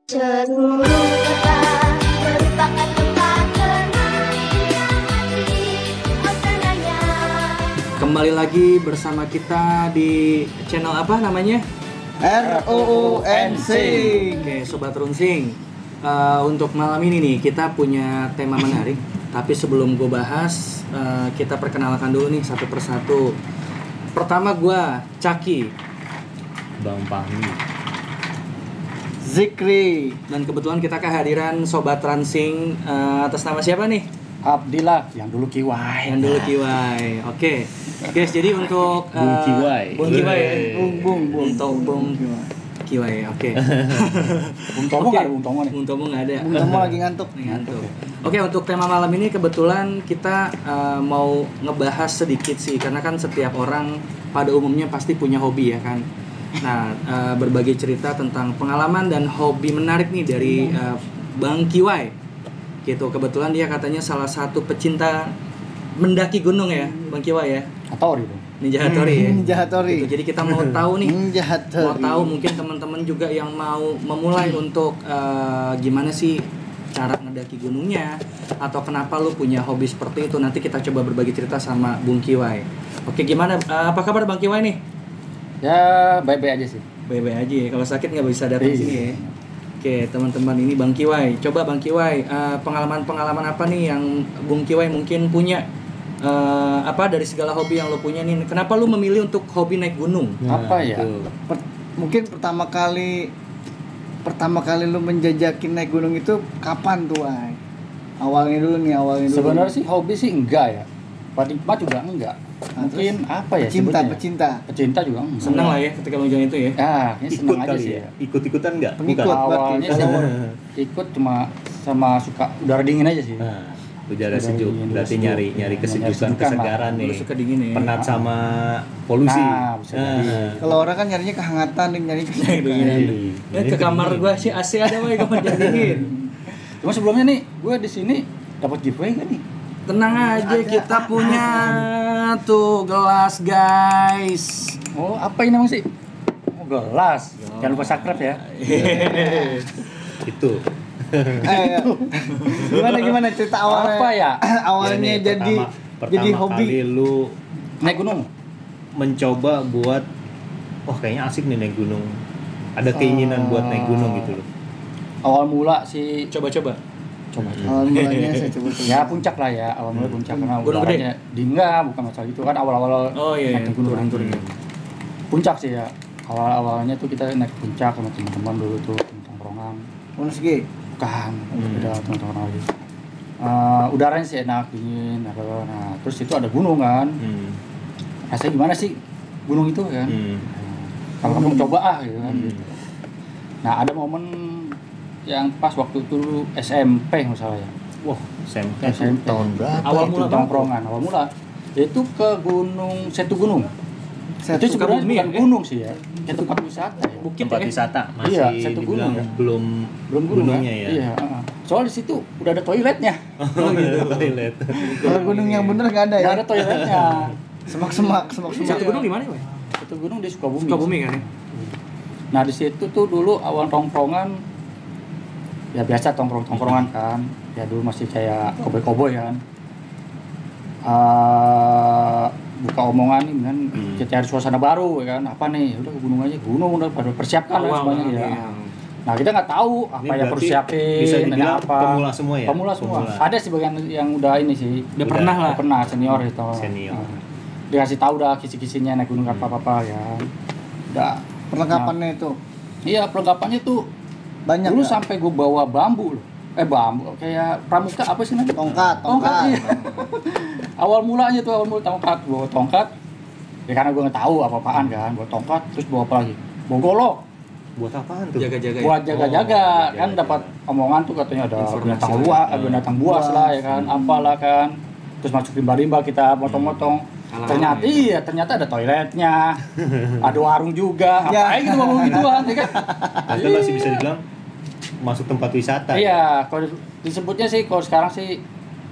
Seluruh kota merupakan tempat bermain hati asalnya. Kembali lagi bersama kita di channel apa namanya? RUUNC. Oke, Sobat Runsing. Untuk malam ini nih kita punya tema menarik. Tapi sebelum gue bahas, kita perkenalkan dulu nih satu persatu. Pertama gue Caki, Bang Fahmi, Zikri, dan kebetulan kita kehadiran Sobat Runsing atas nama siapa nih? Abdillah yang dulu Kiwai. Yang dulu Kiwai. Oke. Guys, jadi untuk Bung Kiwai. Bung Kiwai ya. Bung Untuk Bung Kiwai. Oke. Bung Tomo Oke. nggak ada Bung Tomo nih. Bung Tomo nggak ada. Bung Tomo lagi ngantuk. Ngantuk. Oke, untuk tema malam ini kebetulan kita mau ngebahas sedikit sih, karena kan setiap orang pada umumnya pasti punya hobi ya kan. Nah, berbagi cerita tentang pengalaman dan hobi menarik nih dari Bang Kiwai. Gitu, kebetulan dia katanya salah satu pecinta mendaki gunung ya, Bang Kiwai ya. Hattori dong. Ninja Hattori ya. Ninja Hattori. Gitu, jadi kita mau tahu nih. Ninja Mau Hattori. tahu mungkin teman-teman juga yang mau memulai untuk gimana sih cara ngedaki gunungnya, atau kenapa lu punya hobi seperti itu. Nanti kita coba berbagi cerita sama Bung Kiwai. Oke, gimana? Apa kabar Bang Kiwai nih? Ya baik-baik aja sih. Baik-baik aja ya. Kalau sakit nggak bisa datang Iya. sini ya. Oke, teman-teman, ini Bang Kiwai. Coba Bang Kiwai, pengalaman-pengalaman apa nih yang Bung Kiwai mungkin punya? Apa dari segala hobi yang lo punya nih? Kenapa lu memilih untuk hobi naik gunung? Apa ya? itu. Mungkin pertama kali lu menjajakin naik gunung itu kapan tuh, Ay? Awalnya dulu. Sebenarnya sih hobi sih enggak ya. Penikmat juga enggak. Mungkin apa ya sebutnya? Pecinta juga enggak. Senang lah ya ketika menjalani itu ya. Ya, ini senang Ikut aja kali sih ya. ya. Ikut-ikutan enggak? Pengikut. Bukan. Awalnya sih ikut cuma sama suka udara dingin aja sih. Nah, udara Udara sejuk. dingin, Berarti sejuk. nyari Nyari kesejukan, kesejukan kesegaran Lu nih. suka dingin ya. Penat sama polusi. Nah, bisa jadi. Kalau orang kan nyarinya kehangatan, nyari Dingin. Ya, ke kamar gua sih AC ada woi, kamar dingin. Cuma sebelumnya nih, gue di sini dapat giveaway kan nih. Tenang aja, kita punya tuh gelas guys. Oh, apa ini emang sih? Oh, gelas. Jangan lupa subscribe ya. Itu. Gimana cerita awalnya? Apa ya? Awalnya Ini jadi pertama hobi. kali lu Naik gunung. mencoba buat kayaknya asik nih naik gunung. Ada keinginan buat naik gunung gitu loh. Awal mula sih Coba-coba. Awal mulanya saya coba. ya puncak lah ya, awal mula puncak karena Gunung Gede? udaranya enggak, bukan masalah itu kan awal-awal Oh iya, naik gunung turun. puncak sih ya. Awalnya tuh kita naik puncak sama teman-teman dulu tuh tongkrongan. Unsgi. Bukan, beda teman-teman lagi. Udaranya sih enak, dingin, nah terus itu ada gunung kan. Rasanya gimana sih gunung itu kan? Kalau kamu coba gitu kan. Nah ada momen yang pas waktu itu SMP misalnya ya. Wah, SMP SMP. tahun berapa? Awal Itu mula tongkrongan, awal mula. Itu ke Setu Gunung. Itu sebenarnya Sukabumi bukan ya? gunung sih ya. Itu tempat wisata ya. Bukit Tempat ya? wisata masih Iya, satu dibilang gunung ya. belum Belum gunung gunungnya ya. Iya, soal di situ udah ada toiletnya. Oh gitu. Toilet. Kalau gunung yang bener nggak ada ya. Nggak ada toiletnya. Semak-semak. Satu gunung di mana, Wei? Satu gunung di Sukabumi. Sukabumi kan ya? Nah di situ tuh dulu awal tongkrongan ya biasa tongkrongan kan. Ya dulu masih kayak koboi kan. Buka omongan nih kan kita cari suasana baru ya kan. Apa nih? Udah ke gunung aja. Gunung udah pada persiapkan lah semuanya ya. iya. Nah kita nggak tahu apa Ini yang berarti persiapin, bisa ini dibilang apa. pemula semua ya? Pemula semua. Ada sih bagian yang udah ini sih. Udah pernah lah. Pernah senior itu. Senior. Dikasih tahu dah kisi-kisinya naik gunung apa ya. Udah. Perlengkapannya itu Iya perlengkapannya tuh banyak. dulu nggak? sampai gue bawa bambu loh. Bambu kayak pramuka apa sih namanya? Tongkat. Iya. awal mulanya tuh tongkat, bawa tongkat. Ya karena gue nggak tahu apa-apaan kan, bawa tongkat terus bawa apa lagi? Bawa golok. Buat apaan tuh? Jaga-jaga ya? Buat jaga-jaga Oh, kan jaga-jaga. dapat omongan tuh katanya ada Informasi binatang lah. buas, binatang buas lah ya kan, apalah kan. Terus masukin rimba kita motong-motong. Alah-alah, Ternyata ada toiletnya, ada warung juga. Ya. Ngapain gitu ngomong gituan, ya kan? Itu masih bisa dibilang masuk tempat wisata. Iya, kalau disebutnya sih kalau sekarang sih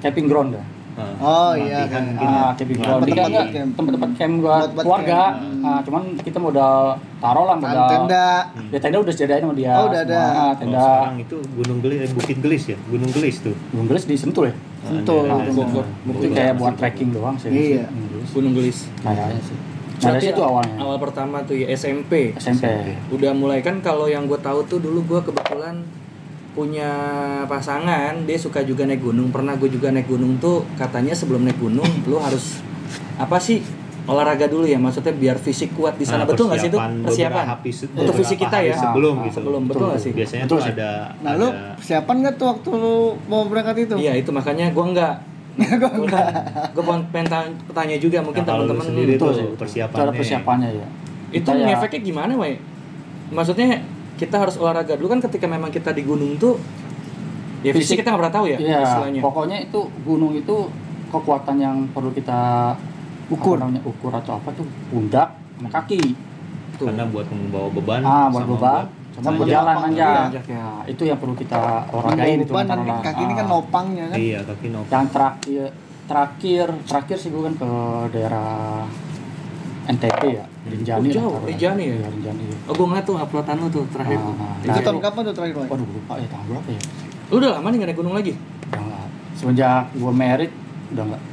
camping ground dah. Oh iya Latihan kan. mungkin ya. camping Tempat-tempat ground. Ini kan buat camp. tempat-tempat camp buat Buat keluarga. camp. Cuman kita modal taruh lah modal. Tenda. Ya tenda udah disediain sama dia. Oh, udah ada. semua. Oh, Tenda. sekarang itu Gunung Gelis, Bukit Gelis ya, Gunung Gelis tuh. Gunung Gelis di Sentul ya. Sentul. Ada- Bogor. Berarti kayak buat trekking doang sih. Iya. Gunung Gelis. Gunung Gelis. Kayaknya sih. Nah, dari situ awalnya. Awal pertama tuh ya SMP. SMP. Udah mulai kan kalau yang gue tahu tuh dulu gue kebetulan punya pasangan, dia suka juga naik gunung. Pernah gue juga naik gunung tuh katanya sebelum naik gunung lu harus apa sih olahraga dulu ya, maksudnya biar fisik kuat di sana. Nah, betul nggak sih itu beberapa persiapan untuk beberapa fisik kita hari ya sebelum Ah, gitu. sebelum betul nggak sih? Biasanya Betul tuh sih. ada Nah lu persiapan nggak tuh waktu lu mau berangkat itu? Iya itu makanya gue enggak. Gue pengen tanya juga mungkin Nah, kalau lu teman-teman sendiri Betul tuh sih. persiapannya. Itu ada persiapannya ya. itu Kita ya- ngefeknya gimana, Wei? Maksudnya kita harus olahraga dulu kan ketika memang kita di gunung tuh ya fisik kita nggak pernah tahu ya Iya, istilahnya. pokoknya itu gunung itu kekuatan yang perlu kita Ukur. apa namanya, ukur atau apa tuh pundak sama kaki. Tuh. Karena buat membawa beban Buat sama beban sama sama buat jalan lapang, aja. iya. Ya, itu yang perlu kita olahragain itu Beban dan antara lah. kaki ini kan nopangnya kan. Iya, kaki nopang. Yang terakhir sih gue kan ke daerah NTT ya, Rinjani. jauh, lah, taruh. Rinjani ya? Iya, Rinjani. Oh gue ngeliat tuh uploadan lu tuh terakhir. Itu tahun kapan tuh terakhir, Wai? Waduh lupa ya tahun berapa ya? Lu udah lama nih nggak naik gunung lagi? Udah enggak. Semenjak gue merit udah enggak.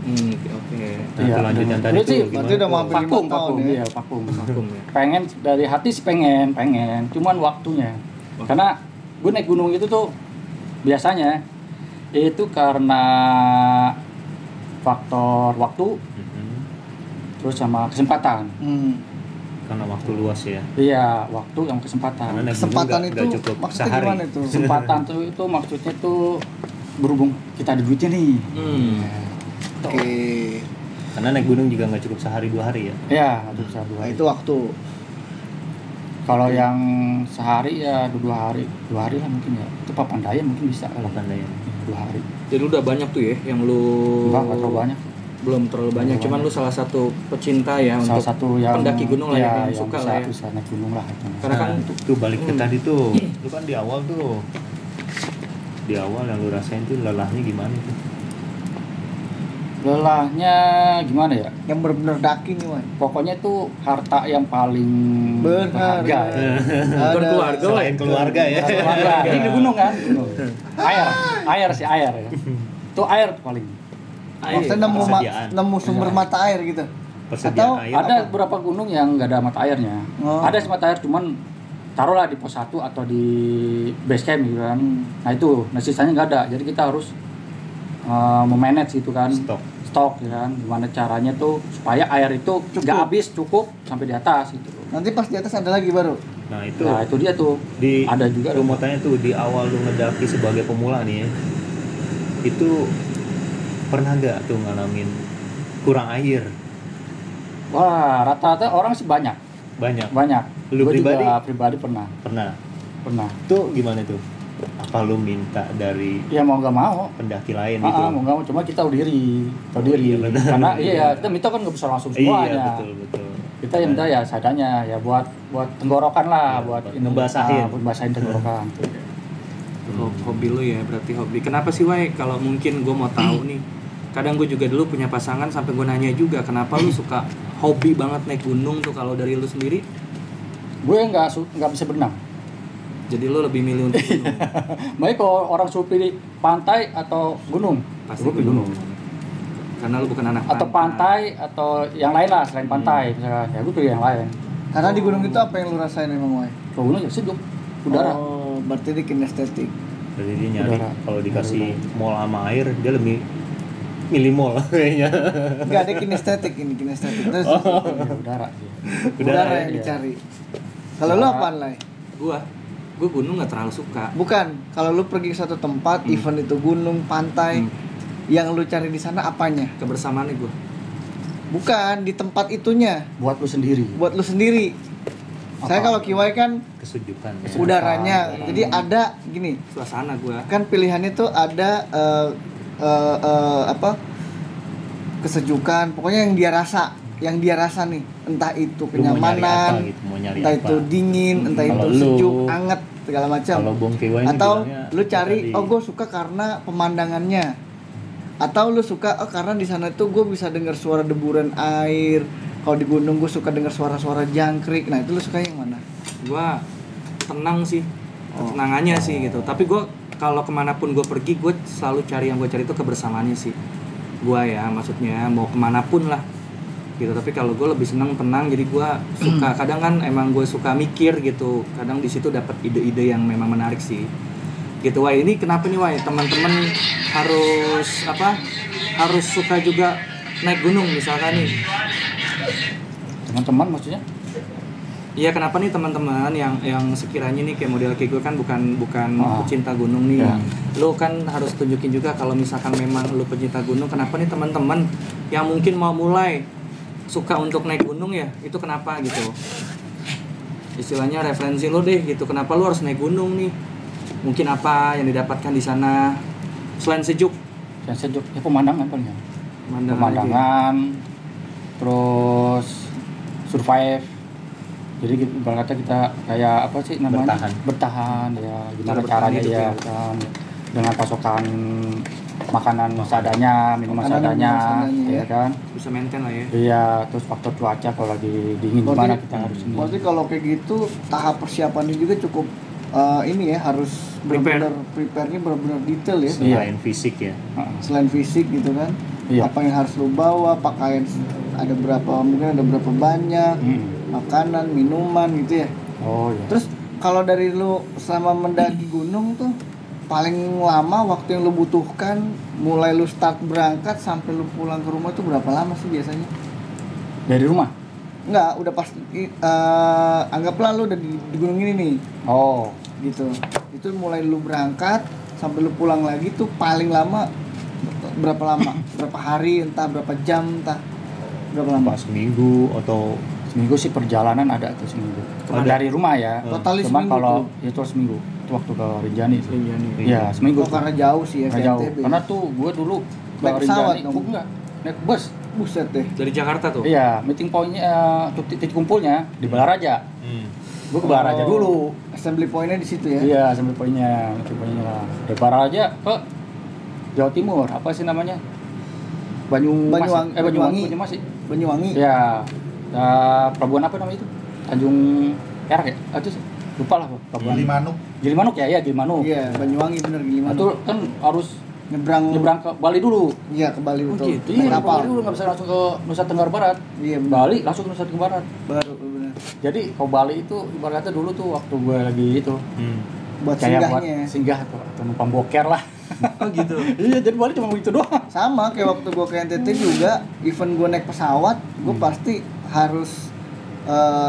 Oke. Nah, itu lanjut yang tadi Berarti tuh berarti gimana udah tuh? mampir. Vakum, 5 tahun ya? iya vakum. Vakum ya. Pengen dari hati sih pengen, cuman waktunya. Karena gue naik gunung itu tuh biasanya itu karena faktor waktu Mhm. terus sama kesempatan. Karena waktu luas ya. Iya, waktu yang Karena kesempatan. naik gunung Kesempatan nggak itu cukup maksudnya sehari. gimana itu? Kesempatan tuh itu maksudnya tuh berhubung kita ada duitnya nih. Oke. Karena naik gunung juga nggak cukup sehari 2 hari ya. Ya, itu bisa Nah, 2 hari. itu waktu. Kalau yang sehari ya 2 hari lah mungkin ya. Itu Papandayan mungkin bisa kalau Papandayan. 2 hari. Jadi udah banyak tuh ya yang lu Enggak terlalu banyak. belum terlalu banyak, Terlalu cuman lu salah satu pecinta ya Salah untuk satu yang pendaki gunung lah ya, yang yang suka bisa, lah ya. bisa naik gunung lah itu. Karena kan tuh balik ke Hmm. tadi tuh, lu kan di awal tuh, di awal yang lu rasain tuh lelahnya gimana tuh? Lelahnya gimana ya? Yang benar-benar daki nih, Wai. Pokoknya itu harta yang paling Benar. berharga. Ya. bukan keluarga lah. Selain keluarga ya. Keluarga. Ini di gunung kan? Gunung. Air sih air ya. Itu air tuh paling. Maksudnya persediaan. nemu sumber mata air gitu. Persediaan Atau air Ada apa? beberapa gunung yang nggak ada mata airnya. Oh. Ada sih mata air cuman taruhlah di pos 1 atau di base camp gitu kan. Nah itu, nah sisanya nggak ada. Jadi kita harus memanage gitu kan. Stok ya kan. Gimana caranya tuh supaya air itu nggak habis, cukup sampai di atas gitu. nanti pas di atas ada lagi baru. Nah itu, Nah itu dia tuh. di ada juga. lu mau tanya tuh di awal lu ngedaki sebagai pemula nih ya, itu pernah nggak tuh ngalamin kurang air? Wah rata-rata orang sih banyak. Banyak. Lu Gua pribadi? juga pribadi pernah. Pernah. Tuh gimana tuh? Apa lu minta dari Ya mau nggak mau. pendaki lain gitu? Mau nggak mau, cuma kita tahu diri. Iya, benar. Karena iya kita minta kan nggak bisa langsung semuanya. Iya betul. Kita yang minta ya seadanya ya buat tenggorokan lah, Iya, buat buat ini, ngebasahin. buat basahin tenggorokan. Hobi lu ya, berarti hobi. Kenapa sih, Wai? Kalau mungkin gue mau tahu nih. Kadang gue juga dulu punya pasangan sampai gue nanya juga, kenapa lu suka hobi banget naik gunung tuh kalau dari lu sendiri? Gue nggak bisa berenang. Jadi lu lebih milih untuk gunung. Baik kalau orang suruh pilih pantai atau gunung, Pasti gue pilih gunung. Karena lu bukan anak Atau pantai atau yang lain lah selain pantai, misalkan ya gue pilih yang lain. Karena di gunung itu apa yang lu rasain emang, Wai? Kalau gunung ya sejuk, udara. Oh, berarti di kinestetik. Jadi dia nyari Udara. kalau dikasih mall sama air dia lebih milih mall kayaknya. Enggak ada kinestetik ini, kinestetik. Terus Ya, udara sih. udara yang iya. dicari. Kalau lu apaan, Lai? Gue gunung nggak terlalu suka. Bukan, kalau lu pergi ke suatu tempat, event itu gunung, pantai, yang lu cari di sana apanya? Kebersamaannya gue. Bukan di tempat itunya, Buat lu sendiri. buat lu sendiri. Saya kalau kiwai kan Kesujukan ya. udaranya, jadi ada gini, Suasana gue. kan pilihannya tuh ada apa? Kesejukan, pokoknya yang dia rasa nih, entah itu Lu mau nyari apa kenyamanan, gitu, mau nyari entah apa? itu dingin, entah Kalau itu lu- sejuk, anget, segala macam. Kalau Bong Kewa ini Atau bilangnya lu cari, tadi, oh gue suka karena pemandangannya. Atau lu suka karena di sana tuh gue bisa dengar suara deburan air. Kalau di gunung gue suka dengar suara-suara jangkrik. Nah itu lu suka yang mana? Gua tenang sih, ketenangannya sih gitu. Tapi gue kalau kemanapun gue pergi, gue selalu cari yang gue cari itu kebersamaannya sih. Gua ya maksudnya mau kemanapun lah gitu. Tapi kalau gue lebih senang tenang, jadi gue suka kadang kan emang gue suka mikir gitu. Kadang di situ dapat ide-ide yang memang menarik sih. Gitu. Wah ini kenapa nih Wah teman-teman harus suka juga naik gunung misalkan nih. Teman-teman maksudnya? Iya kenapa nih teman-teman yang sekiranya nih kayak model kayak gue kan bukan pecinta gunung nih. Ya. Lo kan harus tunjukin juga kalau misalkan memang lo pecinta gunung, kenapa nih teman-teman yang mungkin mau mulai suka untuk naik gunung ya, itu kenapa gitu. Istilahnya referensi lo deh gitu, kenapa lo harus naik gunung nih? Mungkin apa yang didapatkan di sana selain sejuk? Yang sejuk ya pemandangan paling ya. Pemandangan Terus survive. Jadi ibarat kata kita kayak apa sih namanya? Bertahan ya. Gimana Cara bertahan caranya hidup ya ya. kan. Dengan pasokan makanan seadanya, minuman seadanya, ya kan. bisa maintain lah ya. Iya, terus faktor cuaca kalau lagi dingin gimana kita harus ini. Berarti kalau kayak gitu tahap persiapannya juga cukup ini ya, harus benar-benar prepare-nya benar-benar detail ya. Selain fisik ya. Selain fisik gitu kan. Iya. Apa yang harus lu bawa, pakaian ada berapa, mungkin ada berapa banyak, makanan, minuman gitu ya. Oh iya. Terus kalau dari lu selama mendaki gunung tuh paling lama waktu yang lu butuhkan mulai lu start berangkat sampai lu pulang ke rumah tuh berapa lama sih biasanya? Dari rumah? Enggak, udah pas anggaplah lu udah di gunung ini nih. Oh, Gitu. Itu mulai lu berangkat sampai lu pulang lagi tuh paling lama berapa lama? Berapa hari, entah berapa jam, entah berapa lama? Pas seminggu atau seminggu sih perjalanan ada tuh seminggu. Ada. Dari rumah ya. Totalnya Cuma seminggu kalau tuh. itu seminggu itu waktu ke Rinjani sih. Rinjani. Iya, seminggu. Oh, karena jauh sih ya, Nggak ke jauh. NTB. Karena tuh gue dulu ke Naik pesawat Rinjani, dong? enggak, naik bus. Buset deh. Dari Jakarta tuh. Iya, meeting point-nya titik kumpulnya di Balaraja. Gue ke Balaraja dulu. Assembly point-nya di situ ya. Iya, sampai poinnya lah. Dari Balaraja ke Jawa Timur, apa sih namanya? Banyuwangi. Banyumas sih. Banyuwangi. Iya. Pelabuhan apa namanya itu? Tanjung Perak ya? Itu sih. Lupa lah pelabuhan. Gilimanuk ya, Gilimanuk. Iya, Banyuwangi bener Gilimanuk. Itu kan harus nyebrang ke Bali dulu. Iya, ke Bali betul. gitu. Iya, Naik ke kapal. Bali dulu nggak bisa langsung ke Nusa Tenggara Barat. Iya, bener. Bali langsung ke Nusa Tenggara Barat. Baru bener. Jadi ke Bali itu ibaratnya dulu tuh waktu gue lagi itu Buat kayak buat singgahnya. singgah tuh atau numpang boker lah. Oh gitu. Iya, jadi Bali cuma begitu doang. Sama kayak waktu gua ke NTT juga, event gua naik pesawat, gua pasti harus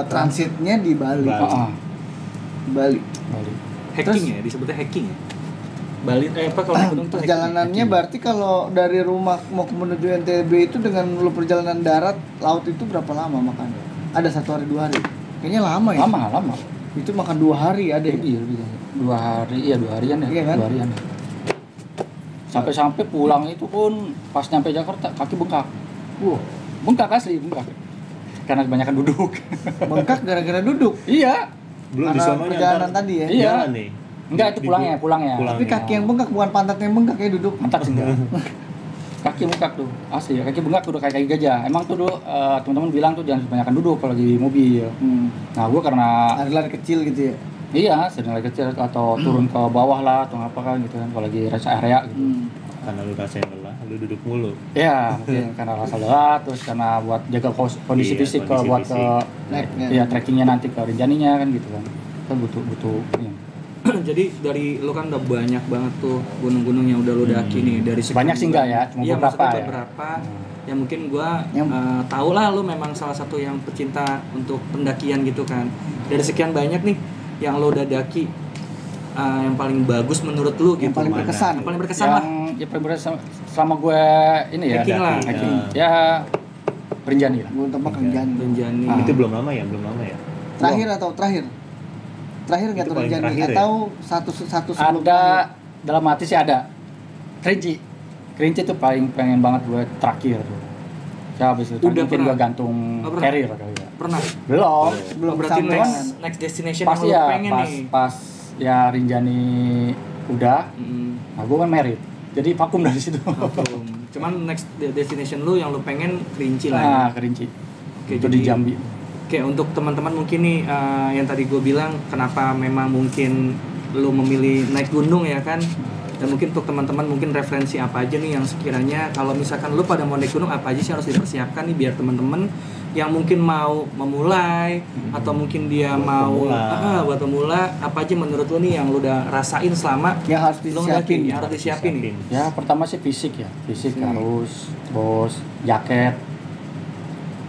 transitnya di Bali. Heeh. Bali. Bali. Hacking ya, disebutnya hacking ya. Bali apa kalau naik gunung tuh Perjalanannya berarti kalau dari rumah mau menuju NTB itu dengan lu perjalanan darat, laut itu berapa lama makan? Ada 1 hari 2 hari? Kayaknya lama ya. Lama. Itu makan 2 hari ada ya? Iya, lebih 2 hari, 2 harian ya. Iya kan? 2 harian. Sampai pulang itu pun pas nyampe Jakarta kaki bengkak. Bengkak asli, bengkak. Karena kebanyakan duduk. Bengkak gara-gara duduk. Iya. belum di Karena sononya perjalanan ntar tadi ya. Iya. jalan nih. Enggak, itu pulangnya. Tapi kaki yang bengkak bukan pantatnya yang bengkak ya duduk. Mantap sih enggak. Kaki bengkak tuh, asli ya. Kaki bengkak tuh udah kayak kaki gajah. Emang tuh dulu teman-teman bilang tuh jangan kebanyakan duduk kalau di mobil. Nah, gua karena Lari-lari kecil gitu ya. iya, sering lagi kecil atau turun ke bawah lah atau apa kan gitu kan kalau lagi rest area gitu. Karena lu rasain lelah, lu duduk mulu. Iya, mungkin karena rasa lelah, terus karena buat jaga kondisi Iya, fisik kondisi buat fisik. Naiknya. iya trekkingnya nanti ke Rinjaninya kan gitu kan. Kan butuh ini. Jadi dari lu kan udah banyak banget tuh gunung-gunung yang udah lu daki nih dari sekian Banyak sih enggak ya, cuma iya, beberapa maksudnya ya. beberapa. Ya mungkin gua Yang- tahu lah lu memang salah satu yang pecinta untuk pendakian gitu kan. Dari sekian banyak nih yang lu udah daki, yang paling bagus menurut lu Yang gitu. paling mana? berkesan. Yang paling berkesan lah. Yang paling berkesan selama gue ini ya Hiking lah. hiking. Ya Rinjani lah. Gue tempat Rinjani. Rinjani. Ah. Itu belum lama ya, belum lama ya. Terakhir atau terakhir? Terakhir nggak Itu tuh paling Rinjani terakhir ya? atau satu sebelum Ada terakhir? dalam hati sih ada. Kerinci tuh paling pengen banget gue terakhir tuh. Ya habis itu Udah mungkin pernah? gue gantung Oh, pernah? carrier kali ya. Pernah. Belum. Belum Oh, berarti kesampaian. next destination Pas yang lu ya, pengen nih. pas ya Rinjani udah, Mm, nah gue kan merit. Jadi vakum dari situ. vakum. Cuman next destination lu yang lu pengen Kerinci lah. Nah, Ya. Kerinci. Oke, Itu di jadi Jambi. Oke, untuk teman-teman mungkin nih yang tadi gue bilang kenapa memang mungkin lu memilih naik gunung ya kan? Dan mungkin untuk teman-teman mungkin referensi apa aja nih yang sekiranya kalau misalkan lu pada mau naik gunung apa aja sih harus dipersiapkan nih biar teman-teman yang mungkin mau memulai atau mungkin dia mau buat pemula apa aja menurut lu nih yang lu udah rasain selama yang harus lu ngedaki, disiapin. yang harus disiapin nih. Ya pertama sih fisik ya, fisik harus, bos, jaket,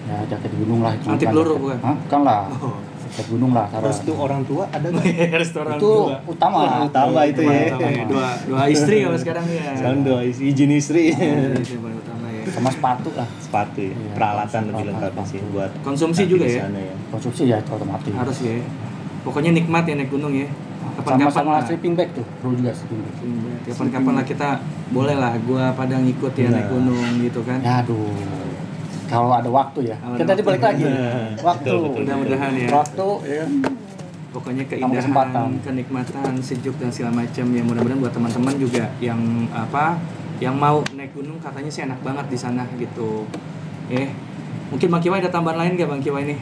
ya jaket gunung lah. itu Anti bukan peluru jaket. bukan? Hah? Bukan lah, Oh. jaket gunung lah. Restu orang tua ada nggak? Restoran Itu juga. utama. Utama itu ya. Dua istri kalau sekarang ya. Sekarang doa izin istri. Itu yang paling utama ya. Sama sepatu lah. Sepatu ya. Iya, Peralatan lebih peralatan. lengkap sih buat Konsumsi nanti juga di ya? sana ya. Konsumsi ya itu otomatis. Harus ya. Pokoknya nikmat ya naik gunung ya. Sama-sama lah. sleeping bag tuh, perlu juga sleeping bag. Kapan-kapan lah kita boleh lah gua pada ngikut ya naik Nah. gunung gitu kan. Ya aduh, kalau ada waktu ya. Kalau Kita ada tadi balik lagi. Nah, Waktu. betul. Mudah-mudahan ya. Waktu ya. Pokoknya kesempatan. keindahan, kenikmatan, sejuk dan segala macam ya mudah-mudahan buat teman-teman juga yang yang mau naik gunung katanya sih enak banget di sana gitu. Mungkin Bang Kiwai ada tambahan lain nggak Bang Kiwai nih?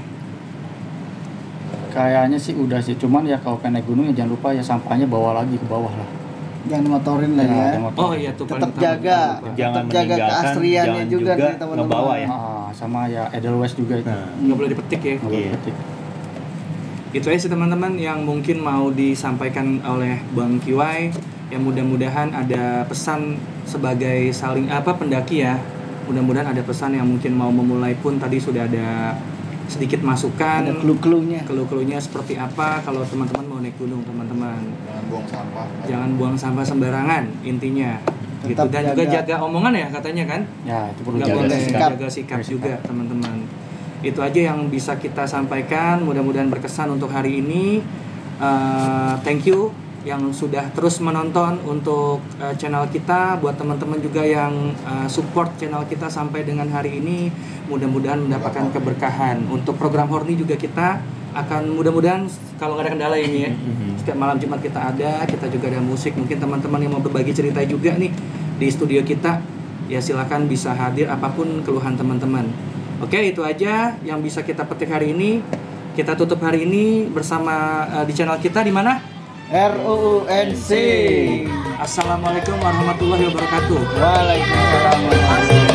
Kayaknya sih udah sih, cuman ya kalau pengen naik gunung ya jangan lupa ya sampahnya bawa lagi ke bawah lah. Jangan motorin lah ya. jangan motor. Oh iya tuh paling Tetap utama, jaga. lupa. Jangan Tetap jaga meninggalkan, keasliannya jangan juga juga nih teman-teman. ngebawa ya. Sama ya Edelweiss juga itu. Nah, Nggak boleh dipetik ya. Nggak boleh Iya. ketik. Itu aja sih teman-teman yang mungkin mau disampaikan oleh Bang Kiwai. Yang mudah-mudahan ada pesan sebagai saling pendaki ya. Mudah-mudahan ada pesan yang mungkin mau memulai pun tadi sudah ada sedikit masukan. Ada clue-cluenya. Clue-cluenya seperti apa kalau teman-teman mau naik gunung teman-teman. Jangan buang sampah. Jangan buang sampah sembarangan intinya. Gitu. Tetap Dan juga jaga. jaga omongan ya katanya kan. Ya itu perlu Nggak jaga boleh sikap. jaga sikap Jaga juga teman-teman. Itu aja yang bisa kita sampaikan. Mudah-mudahan berkesan untuk hari ini. Thank you yang sudah terus menonton untuk channel kita. Buat teman-teman juga yang support channel kita sampai dengan hari ini, mudah-mudahan mendapatkan keberkahan. Untuk program Horni juga kita akan mudah-mudahan kalau nggak ada kendala ini ya, setiap malam Jumat kita ada, kita juga ada musik. Mungkin teman-teman yang mau berbagi cerita juga nih di studio kita, ya silakan bisa hadir apapun keluhan teman-teman. Oke, itu aja yang bisa kita petik hari ini. Kita tutup hari ini bersama di channel kita di mana? RUUNC. Assalamualaikum warahmatullahi wabarakatuh. Waalaikumsalam warahmatullahi wabarakatuh.